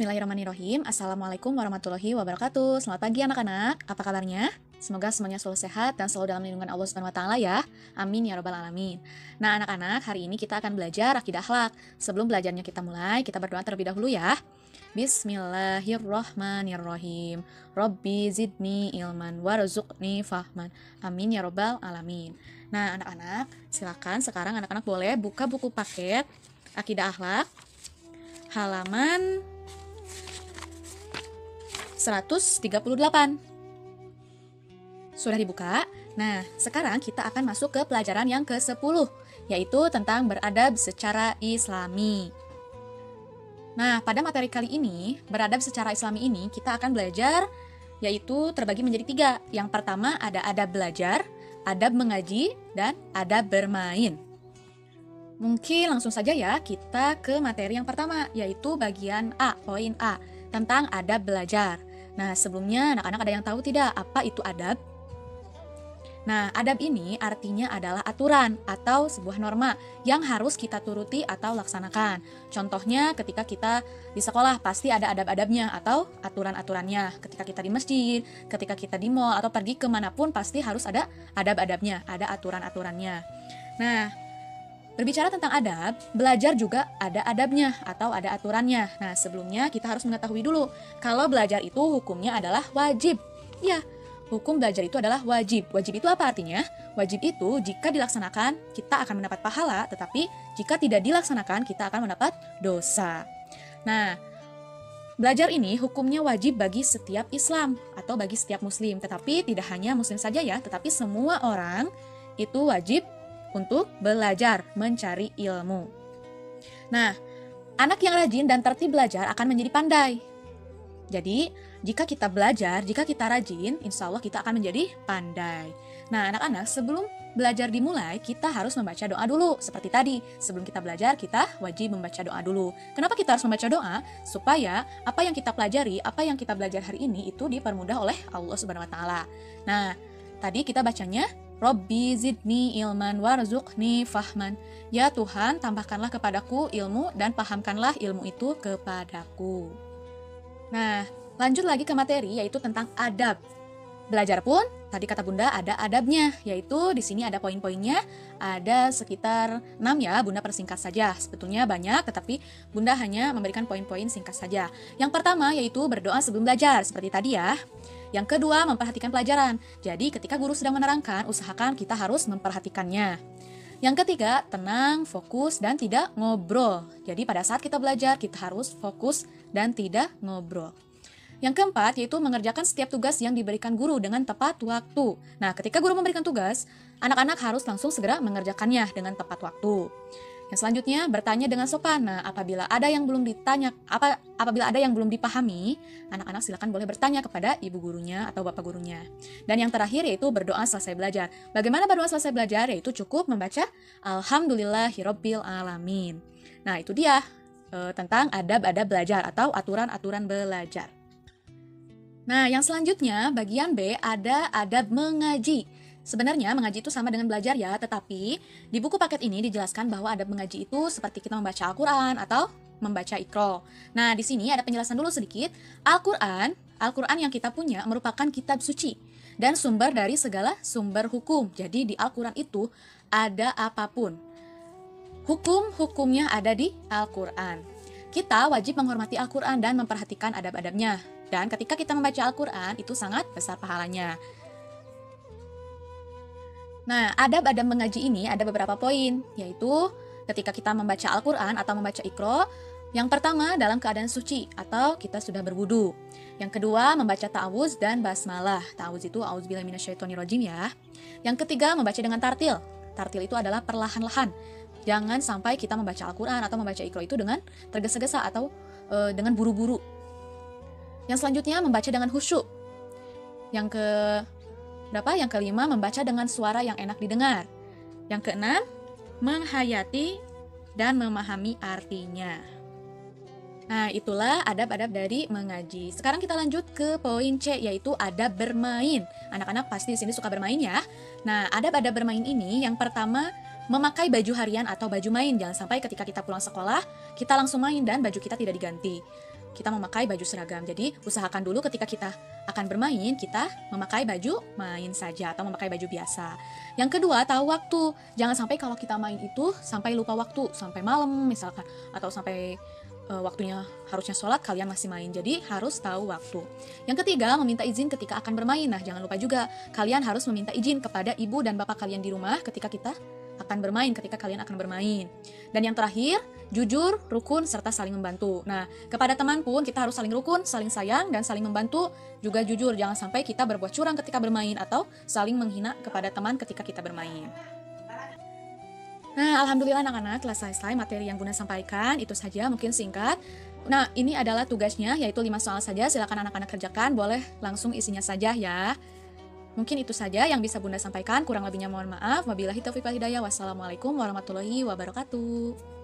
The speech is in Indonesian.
Bismillahirrahmanirrahim. Assalamualaikum warahmatullahi wabarakatuh. Selamat pagi anak-anak. Apa kabarnya? Semoga semuanya selalu sehat dan selalu dalam lindungan Allah Subhanahu wa taala ya. Amin ya rabbal alamin. Nah, anak-anak, hari ini kita akan belajar akidah akhlak. Sebelum belajarnya kita mulai, kita berdoa terlebih dahulu ya. Bismillahirrahmanirrahim. Rabbi zidni ilman warzuqni fahman. Amin ya rabbal alamin. Nah, anak-anak, silakan sekarang anak-anak boleh buka buku paket akidah akhlak halaman 138. Sudah dibuka? Nah, sekarang kita akan masuk ke pelajaran yang ke-10, yaitu tentang beradab secara islami. Nah, pada materi kali ini, beradab secara islami ini, kita akan belajar, yaitu terbagi menjadi 3. Yang pertama ada adab belajar, adab mengaji, dan adab bermain. Mungkin langsung saja ya, kita ke materi yang pertama, yaitu bagian A, poin A, tentang adab belajar. Nah, sebelumnya anak-anak ada yang tahu tidak apa itu adab? Nah, adab ini artinya adalah aturan atau sebuah norma yang harus kita turuti atau laksanakan. Contohnya ketika kita di sekolah pasti ada adab-adabnya atau aturan-aturannya. Ketika kita di masjid, ketika kita di mall atau pergi kemanapun pasti harus ada adab-adabnya, ada aturan-aturannya. Nah, berbicara tentang adab, belajar juga ada adabnya atau ada aturannya. Nah, sebelumnya kita harus mengetahui dulu kalau belajar itu hukumnya adalah wajib. Ya, hukum belajar itu adalah wajib. Wajib itu apa artinya? Wajib itu jika dilaksanakan kita akan mendapat pahala, tetapi jika tidak dilaksanakan kita akan mendapat dosa. Nah, belajar ini hukumnya wajib bagi setiap Islam atau bagi setiap Muslim. Tetapi tidak hanya Muslim saja ya, tetapi semua orang itu wajib untuk belajar, mencari ilmu. Nah, anak yang rajin dan tertib belajar akan menjadi pandai. Jadi, jika kita belajar, jika kita rajin, insya Allah kita akan menjadi pandai. Nah, anak-anak, sebelum belajar dimulai, kita harus membaca doa dulu. Seperti tadi, sebelum kita belajar, kita wajib membaca doa dulu. Kenapa kita harus membaca doa? Supaya apa yang kita pelajari, apa yang kita belajar hari ini, itu dipermudah oleh Allah Subhanahu wa taala. Nah, tadi kita bacanya, Rabbi zidni ilman warzuqni fahman. Ya Tuhan, tambahkanlah kepadaku ilmu dan pahamkanlah ilmu itu kepadaku. Nah, lanjut lagi ke materi, yaitu tentang adab. Belajar pun, tadi kata Bunda ada adabnya, yaitu di sini ada poin-poinnya, ada sekitar 6 ya, Bunda persingkat saja. Sebetulnya banyak, tetapi Bunda hanya memberikan poin-poin singkat saja. Yang pertama yaitu berdoa sebelum belajar, seperti tadi ya. Yang kedua, memperhatikan pelajaran. Jadi ketika guru sedang menerangkan, usahakan kita harus memperhatikannya. Yang ketiga, tenang, fokus, dan tidak ngobrol. Jadi pada saat kita belajar, kita harus fokus dan tidak ngobrol. Yang keempat, yaitu mengerjakan setiap tugas yang diberikan guru dengan tepat waktu. Nah, ketika guru memberikan tugas, anak-anak harus langsung segera mengerjakannya dengan tepat waktu. Yang selanjutnya, bertanya dengan sopan. Nah, apabila ada yang belum dipahami, anak-anak silakan boleh bertanya kepada ibu gurunya atau bapak gurunya. Dan yang terakhir yaitu berdoa selesai belajar. Bagaimana berdoa selesai belajar? Yaitu cukup membaca Alhamdulillahirabbil alamin. Nah, itu dia tentang adab-adab belajar atau aturan-aturan belajar. Nah, yang selanjutnya bagian B ada adab mengaji. Sebenarnya mengaji itu sama dengan belajar ya, tetapi di buku paket ini dijelaskan bahwa adab mengaji itu seperti kita membaca Al-Quran atau membaca Iqra. Nah, di sini ada penjelasan dulu sedikit. Al-Quran yang kita punya merupakan kitab suci dan sumber dari segala sumber hukum. Jadi di Al-Quran itu ada apapun. Hukum-hukumnya ada di Al-Quran. Kita wajib menghormati Al-Quran dan memperhatikan adab-adabnya. Dan ketika kita membaca Al-Quran itu sangat besar pahalanya. Nah, adab-adab mengaji ini ada beberapa poin, yaitu ketika kita membaca Al-Quran atau membaca Iqra, yang pertama dalam keadaan suci atau kita sudah berwudu. Yang kedua membaca ta'awuz dan basmalah. Ta'awuz itu a'udzubillahi minasyaitonirrajim ya. Yang ketiga membaca dengan tartil. Tartil itu adalah perlahan-lahan. Jangan sampai kita membaca Al-Quran atau membaca Iqra itu dengan tergesa-gesa atau dengan buru-buru. Yang selanjutnya membaca dengan khusyuk. Yang kelima, membaca dengan suara yang enak didengar. Yang keenam, menghayati dan memahami artinya. Nah, itulah adab-adab dari mengaji. Sekarang kita lanjut ke poin C, yaitu adab bermain. Anak-anak pasti di sini suka bermain ya. Nah, adab-adab bermain ini yang pertama, memakai baju harian atau baju main. Jangan sampai ketika kita pulang sekolah, kita langsung main dan baju kita tidak diganti. kita memakai baju seragam. Jadi, usahakan dulu ketika kita akan bermain, kita memakai baju main saja atau memakai baju biasa. Yang kedua, tahu waktu. Jangan sampai kalau kita main itu sampai lupa waktu, sampai malam misalkan, atau sampai waktunya harusnya sholat, kalian masih main. Jadi harus tahu waktu. Yang ketiga, meminta izin ketika akan bermain. Nah, jangan lupa juga, kalian harus meminta izin kepada ibu dan bapak kalian di rumah ketika kita akan bermain, ketika kalian akan bermain. Dan yang terakhir, jujur, rukun, serta saling membantu. Nah, kepada teman pun kita harus saling rukun, saling sayang, dan saling membantu, juga jujur. Jangan sampai kita berbuat curang ketika bermain atau saling menghina kepada teman ketika kita bermain. Nah, alhamdulillah anak-anak telah selesai materi yang Bunda sampaikan. Itu saja, mungkin singkat. Nah, ini adalah tugasnya, yaitu 5 soal saja. Silakan anak-anak kerjakan, boleh langsung isinya saja ya. Mungkin itu saja yang bisa Bunda sampaikan. Kurang lebihnya mohon maaf. Wabillahi taufiq wal hidayah. Wassalamualaikum warahmatullahi wabarakatuh.